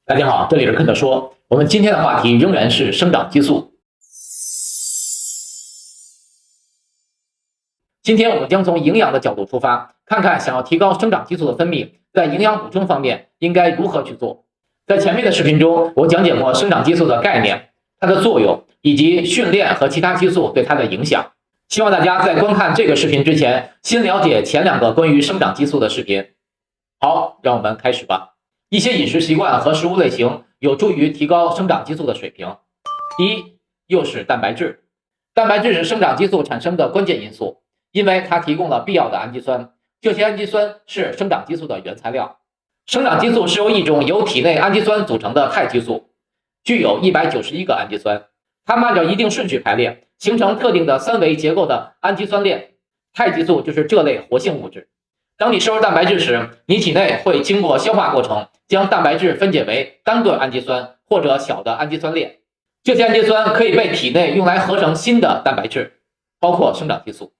大家好，这里是肯德说。我们今天的话题仍然是生长激素。今天我们将从营养的角度出发，看看想要提高生长激素的分泌，在营养补充方面应该如何去做。在前面的视频中，我讲解过生长激素的概念、它的作用，以及训练和其他激素对它的影响。希望大家在观看这个视频之前，先了解前两个关于生长激素的视频。好，让我们开始吧。一些饮食习惯和食物类型有助于提高生长激素的水平。第一，又是蛋白质。蛋白质是生长激素产生的关键因素，因为它提供了必要的氨基酸，这些氨基酸是生长激素的原材料。生长激素是由一种由体内氨基酸组成的肽激素，具有191个氨基酸，它们按照一定顺序排列，形成特定的三维结构的氨基酸链。肽激素就是这类活性物质。当你摄入蛋白质时，你体内会经过消化过程，将蛋白质分解为单个氨基酸或者小的氨基酸链。这些氨基酸可以被体内用来合成新的蛋白质，包括生长激素。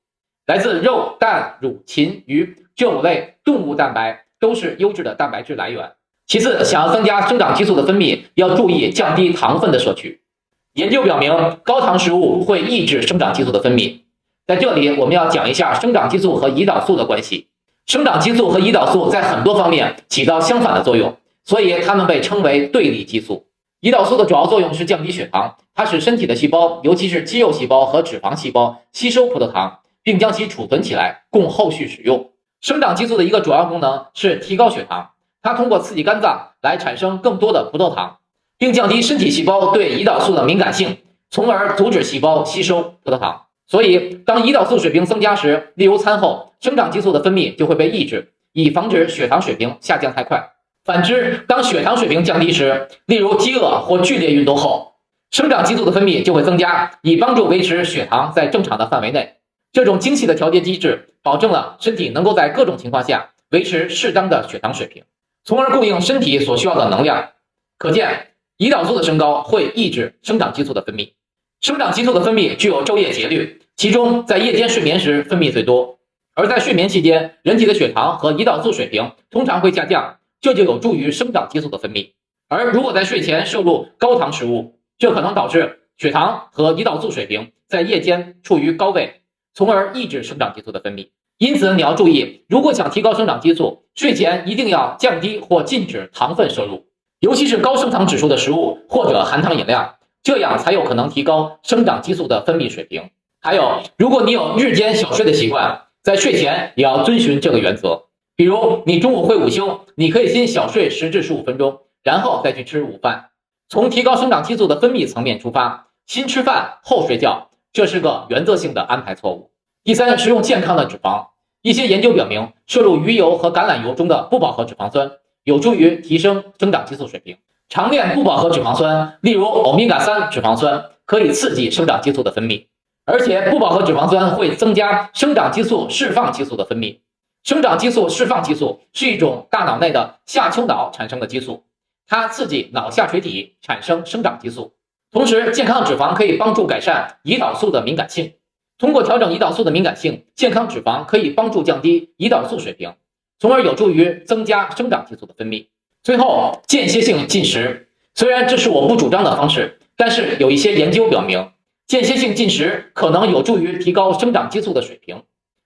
来自肉、蛋、乳、禽、鱼这5类动物蛋白都是优质的蛋白质来源。其次，想要增加生长激素的分泌，要注意降低糖分的摄取。研究表明，高糖食物会抑制生长激素的分泌。在这里，我们要讲一下生长激素和胰岛素的关系。生长激素和胰岛素在很多方面起到相反的作用，所以它们被称为对立激素。胰岛素的主要作用是降低血糖，它使身体的细胞，尤其是肌肉细胞和脂肪细胞吸收葡萄糖，并将其储存起来，供后续使用。生长激素的一个主要功能是提高血糖，它通过刺激肝脏来产生更多的葡萄糖，并降低身体细胞对胰岛素的敏感性，从而阻止细胞吸收葡萄糖。所以，当胰岛素水平增加时，例如餐后，生长激素的分泌就会被抑制，以防止血糖水平下降太快。反之，当血糖水平降低时，例如饥饿或剧烈运动后，生长激素的分泌就会增加，以帮助维持血糖在正常的范围内。这种精细的调节机制保证了身体能够在各种情况下维持适当的血糖水平，从而供应身体所需要的能量。可见，胰岛素的升高会抑制生长激素的分泌。生长激素的分泌具有昼夜节律，其中在夜间睡眠时分泌最多，而在睡眠期间，人体的血糖和胰岛素水平通常会下降，这就有助于生长激素的分泌。而如果在睡前摄入高糖食物，这可能导致血糖和胰岛素水平在夜间处于高位，从而抑制生长激素的分泌。因此你要注意，如果想提高生长激素，睡前一定要降低或禁止糖分摄入，尤其是高升糖指数的食物或者含糖饮料，这样才有可能提高生长激素的分泌水平。还有，如果你有日间小睡的习惯，在睡前也要遵循这个原则。比如你中午会午休，你可以先小睡10至15分钟，然后再去吃午饭。从提高生长激素的分泌层面出发，先吃饭后睡觉，这是个原则性的安排错误。第三，食用健康的脂肪。一些研究表明，摄入鱼油和橄榄油中的不饱和脂肪酸有助于提升生长激素水平。常见不饱和脂肪酸，例如欧米伽3脂肪酸，可以刺激生长激素的分泌，而且不饱和脂肪酸会增加生长激素释放激素的分泌。生长激素释放激素是一种大脑内的下丘脑产生的激素，它刺激脑下垂体产生生长激素。同时，健康脂肪可以帮助改善胰岛素的敏感性。通过调整胰岛素的敏感性，健康脂肪可以帮助降低胰岛素水平，从而有助于增加生长激素的分泌。最后，间歇性进食，虽然这是我不主张的方式，但是有一些研究表明，间歇性进食可能有助于提高生长激素的水平。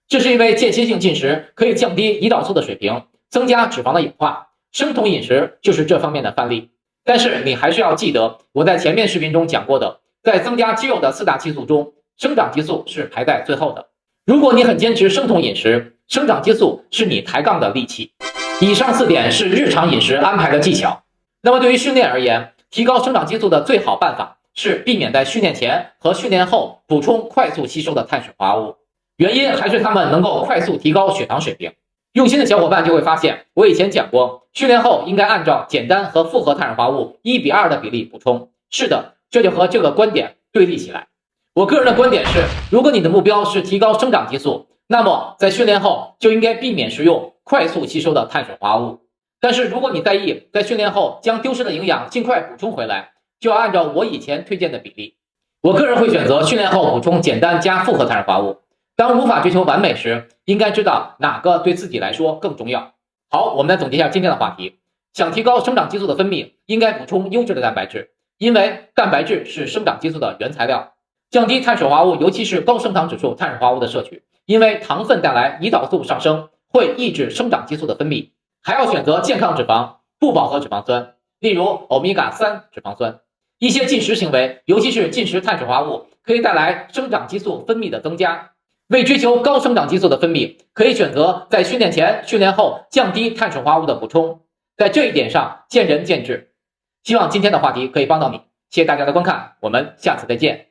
这是因为间歇性进食可以降低胰岛素的水平，增加脂肪的氧化。生酮饮食就是这方面的范例。但是你还是要记得我在前面视频中讲过的，在增加肌肉的4大激素中，生长激素是排在最后的。如果你很坚持生酮饮食，生长激素是你抬杠的利器。以上4点是日常饮食安排的技巧。那么对于训练而言，提高生长激素的最好办法是避免在训练前和训练后补充快速吸收的碳水化合物，原因还是它们能够快速提高血糖水平。用心的小伙伴就会发现，我以前讲过，训练后应该按照简单和复合碳水化合物1:2的比例补充。是的，这就和这个观点对立起来。我个人的观点是，如果你的目标是提高生长激素，那么在训练后就应该避免食用快速吸收的碳水化合物。但是如果你在意在训练后将丢失的营养尽快补充回来，就要按照我以前推荐的比例。我个人会选择训练后补充简单加复合碳水化合物。当无法追求完美时，应该知道哪个对自己来说更重要。好，我们来总结一下今天的话题。想提高生长激素的分泌，应该补充优质的蛋白质，因为蛋白质是生长激素的原材料。降低碳水化合物，尤其是高升糖指数碳水化合物的摄取，因为糖分带来胰岛素上升，会抑制生长激素的分泌。还要选择健康脂肪、不饱和脂肪酸，例如欧米伽3脂肪酸。一些进食行为，尤其是进食碳水化合物，可以带来生长激素分泌的增加。为追求高生长激素的分泌，可以选择在训练前、训练后降低碳水化合物的补充。在这一点上见仁见智。希望今天的话题可以帮到你，谢谢大家的观看，我们下次再见。